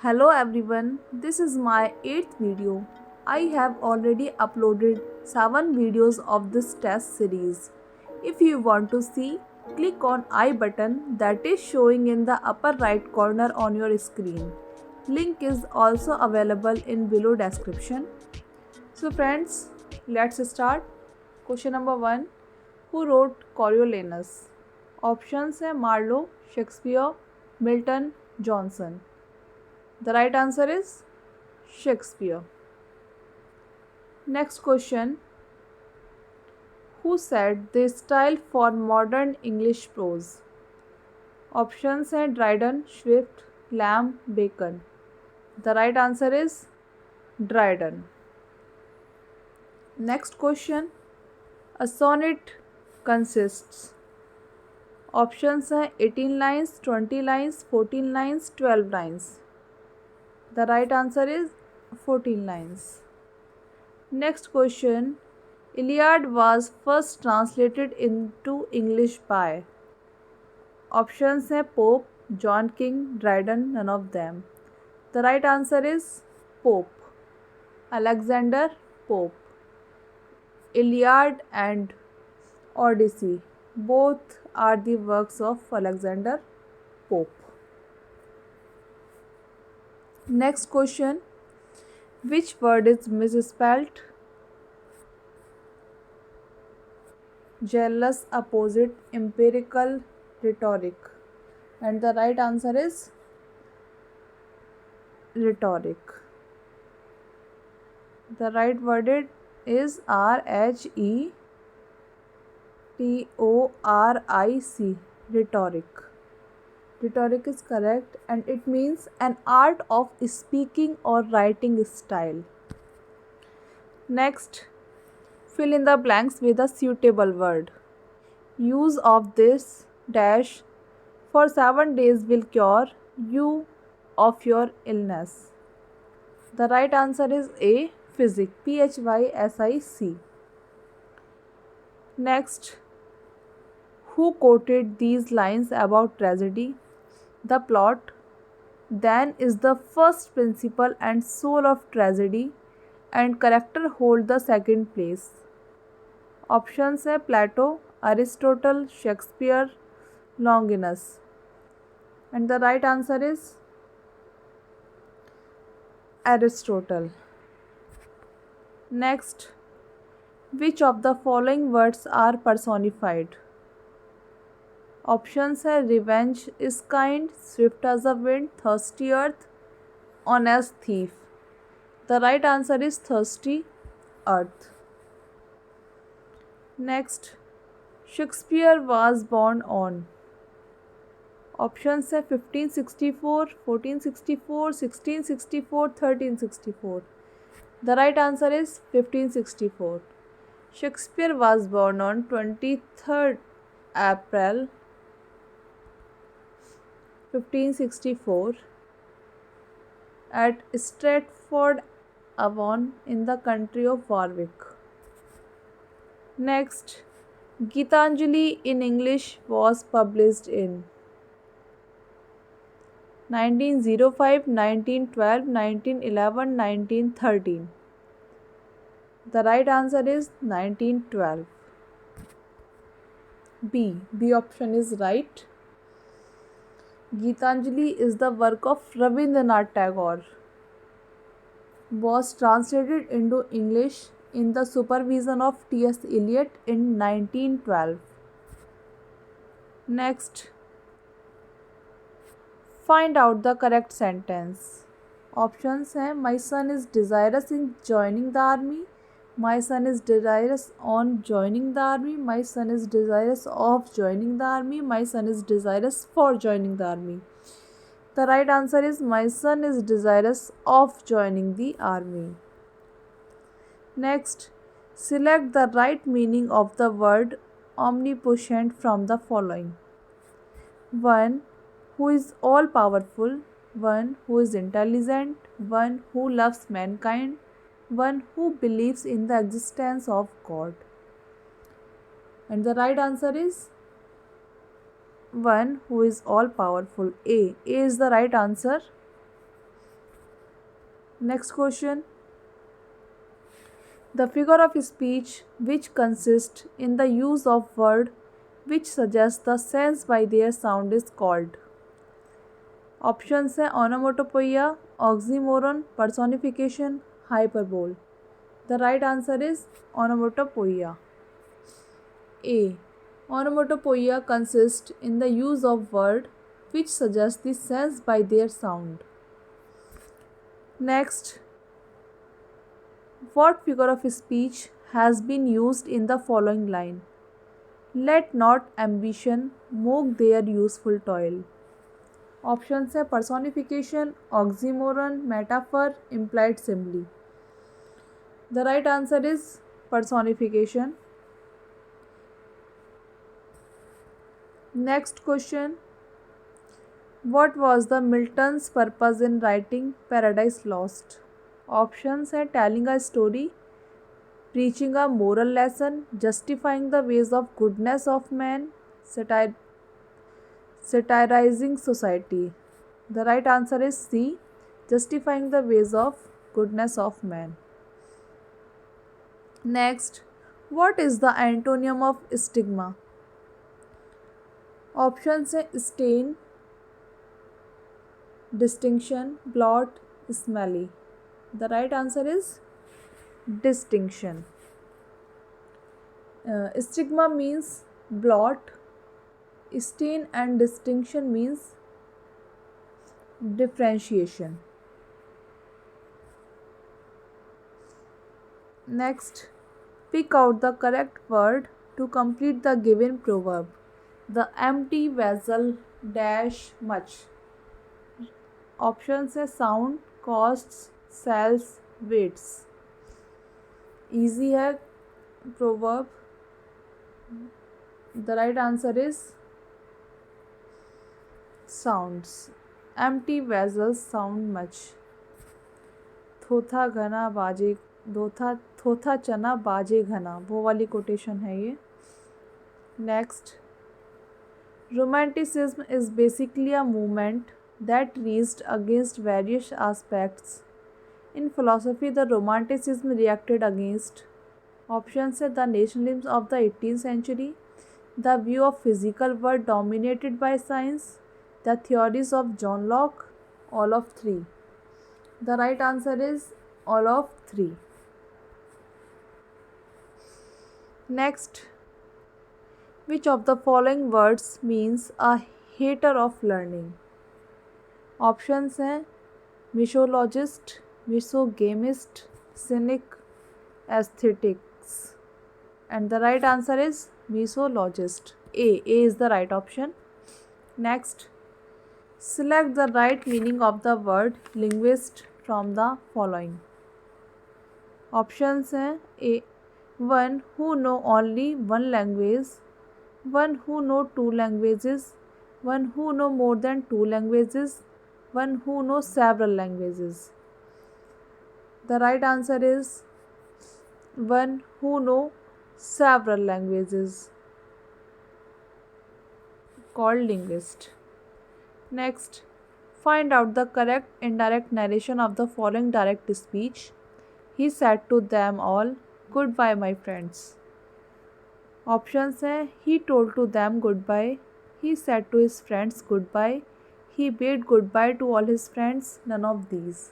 Hello everyone, this is my 8th video. I have already uploaded 7 videos of this test series. If you want to see, click on I button that is showing in the upper right corner on your screen. Link is also available in below description. So friends, let's start. Question number 1. Who wrote Coriolanus? Options are Marlowe, Shakespeare, Milton, Johnson. The right answer is Shakespeare. Next question. Who set the style for modern English prose? Options are Dryden, Swift, Lamb, Bacon. The right answer is Dryden. Next question. A sonnet consists. Options are 18 lines, 20 lines, 14 lines, 12 lines. The right answer is 14 lines. Next question. Iliad was first translated into English by. Options are Pope, John King, Dryden, none of them. The right answer is Pope. Alexander Pope. Iliad and Odyssey both are the works of Alexander Pope. Next question. Which word is misspelled? Jealous, opposite, empirical, rhetoric. And the right answer is rhetoric. The right word is rhetoric. Rhetoric. Rhetoric is correct and it means an art of speaking or writing style. Next, fill in the blanks with a suitable word. Use of this dash for 7 days will cure you of your illness. The right answer is A. Physic. Physic. Next, who quoted these lines about tragedy? The plot then is the first principle and soul of tragedy, and character hold the second place. Options are Plato, Aristotle, Shakespeare, Longinus. And the right answer is Aristotle. Next, which of the following words are personified? Options are revenge is kind, swift as a wind, thirsty earth, honest thief. The right answer is thirsty earth. Next, Shakespeare was born on. Options are 1564, 1464, 1664, 1364. The right answer is 1564. Shakespeare was born on 23rd April 1564 at Stratford-upon in the county of Warwick. Next, Gitanjali in English was published in 1905, 1912, 1911, 1913. The right answer is 1912. B option is right. Gitanjali is the work of Rabindranath Tagore. Was translated into English in the supervision of T.S. Eliot in 1912. Next, find out the correct sentence. Options are my son is desirous in joining the army. My son is desirous on joining the army. My son is desirous of joining the army. My son is desirous for joining the army. The right answer is my son is desirous of joining the army. Next, select the right meaning of the word omnipotent from the following. 1. Who is all powerful. 1. Who is intelligent. 1. Who loves mankind. 1. Who believes in the existence of God. And the right answer is 1. Who is all powerful. A is the right answer. Next question. The figure of speech which consists in the use of word which suggest the sense by their sound is called. Options है onomatopoeia, oxymoron, personification, hyperbole. The right answer is onomatopoeia. A. Onomatopoeia consists in the use of word which suggest the sense by their sound. Next, what figure of speech has been used in the following line? Let not ambition mock their useful toil. Options है personification, oxymoron, metaphor, implied simile. The right answer is personification. Next question. What was the Milton's purpose in writing Paradise Lost? Options है telling a story, preaching a moral lesson, justifying the ways of goodness of man, satirizing society. The right answer is C, justifying the ways of goodness of man. Next, what is the antonym of stigma? Options है stain, distinction, blot, smelly. The right answer is distinction. Stigma means blot, stain and distinction means differentiation. Next, pick out the correct word to complete the given proverb. The empty vessel dash much. Options है sound, costs, sells, waits. Easy है proverb. The right answer is sounds. Empty vessels sound much. थोथा घना बाजे थोथा चना बाजे घना, वो वाली quotation है ये. Next, romanticism is basically a movement that reached against various aspects. In philosophy, the Romanticism reacted against options are the nationalism of the 18th century, the view of physical world dominated by science, the theories of John Locke, all of three. The right answer is all of three. Next, which of the following words means a hater of learning? Options हैं misologist, misogamist, cynic, aesthetics. And the right answer is misologist. A is the right option. Next, select the right meaning of the word linguist from the following. Options हैं A one who know only one language, one who know two languages, one who know more than two languages, one who knows several languages. The right answer is one who know several languages, called linguist. Next, find out the correct indirect narration of the following direct speech. He said to them all, "Goodbye, my friends." Options है he told to them goodbye, he said to his friends goodbye, he bade goodbye to all his friends, none of these.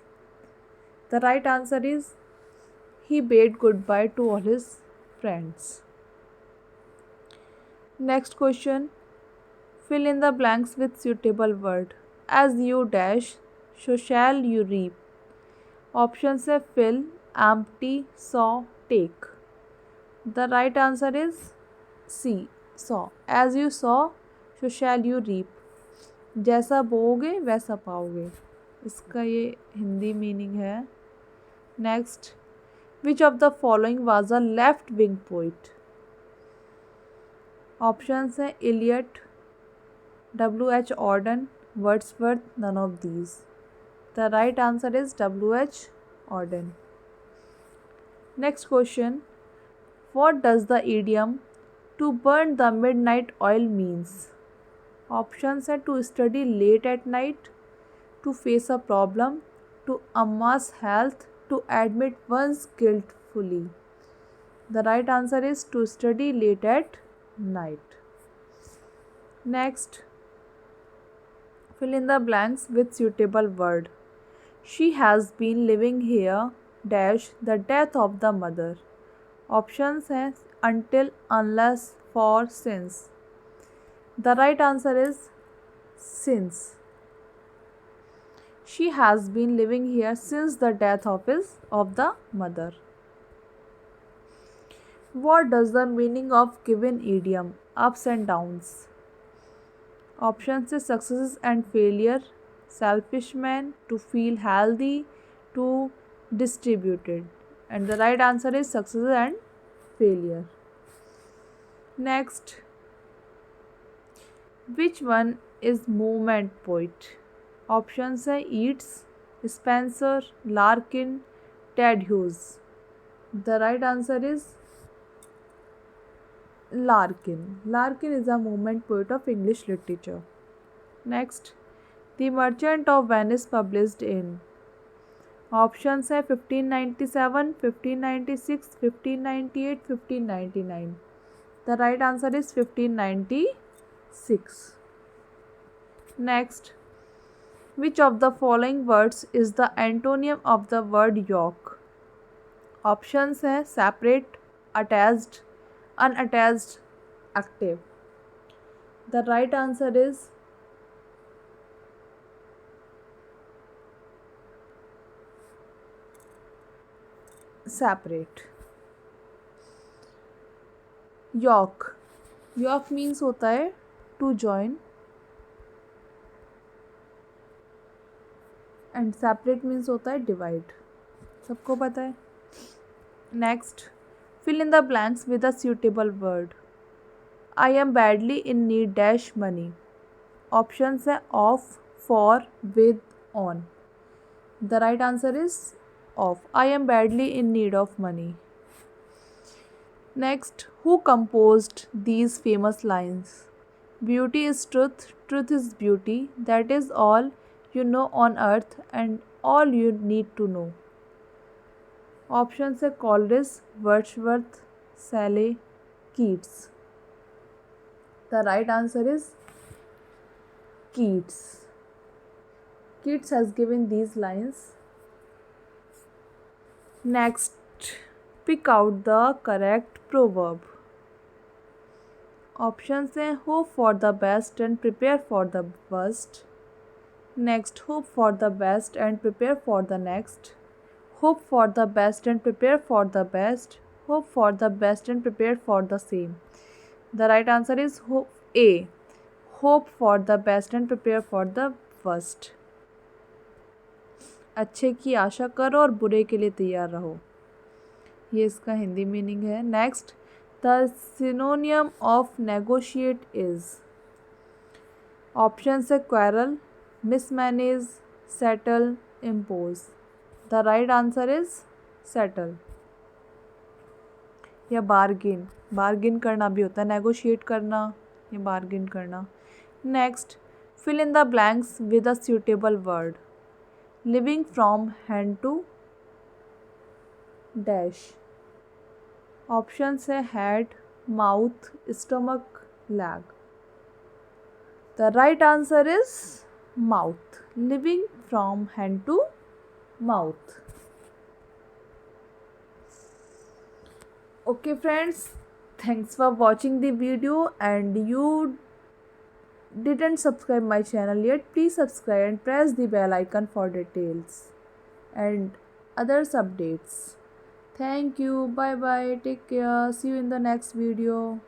The right answer is he bade goodbye to all his friends. Next question. Fill in the blanks with suitable word. As you dash, so shall you reap. Options है fill, empty, saw, take. The right answer is C, saw. As you saw, so shall you reap. जैसा बोओगे वैसा पाओगे, इसका ये Hindi meaning है. Next, which of the following was a left wing poet? Options हैं Eliot, W.H. Auden, Wordsworth, none of these. The right answer is W.H. Auden. Next question, what does the idiom to burn the midnight oil means? Options है to study late at night, to face a problem, to Amma's health to admit one's guilt fully? The right answer is to study late at night. Next, fill in the blanks with suitable word. She has been living here dash the death of the mother. Options है until, unless, for, since. The right answer is since. She has been living here since the death of the mother. What does the meaning of given idiom ups and downs? Options is success and failure, selfish man, to feel healthy, to distributed. And the right answer is success and failure. Next, which one is movement poet? Options are Yeats, Spenser, Larkin, Ted Hughes. The right answer is Larkin. Larkin is a movement poet of English literature. Next, The Merchant of Venice published in. Options are 1597, 1596, 1598, 1599. The right answer is 1596. Next, which of the following words is the antonym of the word yoke? Options are separate, attached, unattached, active. The right answer is separate. Yoke. Yoke means होता है to join and separate means होता है divide. सबको पता है. Next, fill in the blanks with a suitable word. I am badly in need dash money. Options are of, for, with, on. The right answer is of. I am badly in need of money. Next, who composed these famous lines? Beauty is truth, truth is beauty, that is all you know on earth and all you need to know. Options are Coleridge, Wordsworth, Shelley, Keats. The right answer is Keats. Keats has given these lines. Next, pick out the correct proverb. Options are hope for the best and prepare for the worst. Next, hope for the best and prepare for the next. Hope for the best and prepare for the best. Hope for the best and prepare for the same. The right answer is A. Hope for the best and prepare for the worst. अच्छे की आशा करो और बुरे के लिए तैयार रहो. ये इसका हिंदी मीनिंग है. Next, the synonym of negotiate is. Option है quarrel, mismanage, settle, impose. The right answer is settle या बार्गिन. बार्गिन करना भी होता है, नेगोशिएट करना या बार्गिन करना. Next, fill in the blanks with a suitable word. Living from hand to dash. Options है head, mouth, stomach, leg. The right answer is mouth. Living from hand to mouth. Okay friends, thanks for watching the video, and you didn't subscribe my channel yet, please subscribe and press the bell icon for details and others updates. Thank you. Bye bye. Take care. See you in the next video.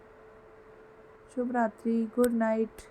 Shubh Ratri. Good night.